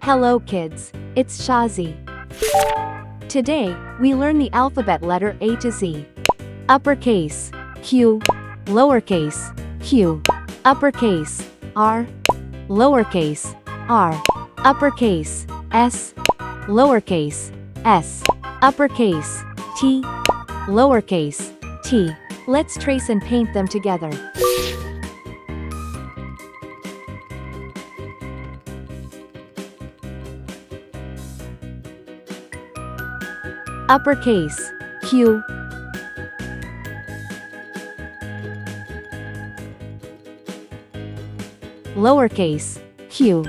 Hello kids, it's Shazi. Today, we learn the alphabet letter A to Z. Uppercase, Q, lowercase, q, uppercase, R, lowercase, r, uppercase, S, lowercase, s, uppercase, T, lowercase, t. Let's trace and paint them together. Uppercase, Q, lowercase, q,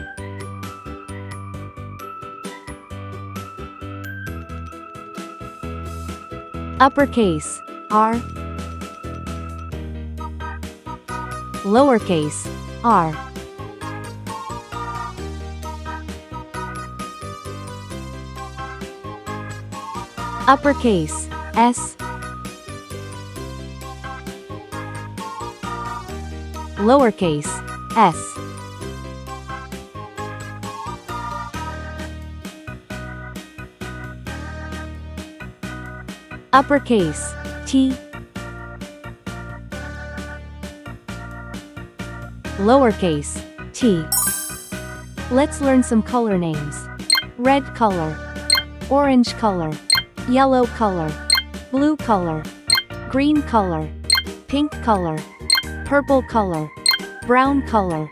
uppercase, R, lowercase, r, uppercase, S, lowercase, s, uppercase, T, lowercase, t. Let's learn some color names. Red color, orange color, yellow color, blue color, green color, pink color, purple color, brown color.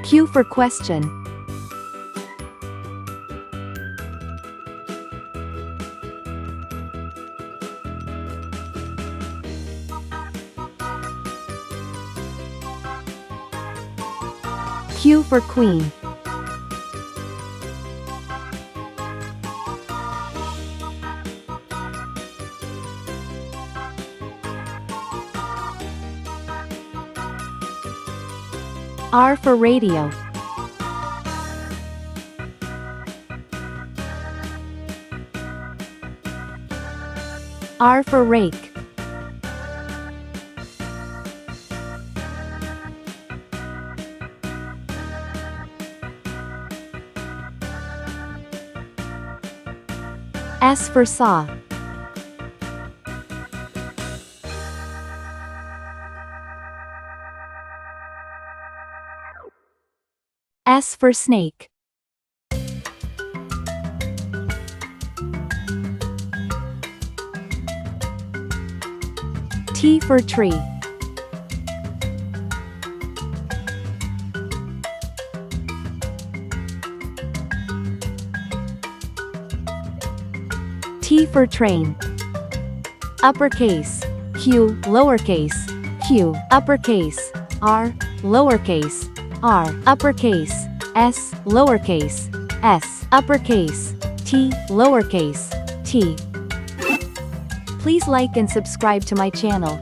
Q for question. Q for queen. R for radio. R for rake. S for saw. S for snake. T for tree. T for train. Uppercase, Q, lowercase, q, uppercase, R, lowercase, r, uppercase, S, lowercase, s, uppercase, T, lowercase, t. Please like and subscribe to my channel.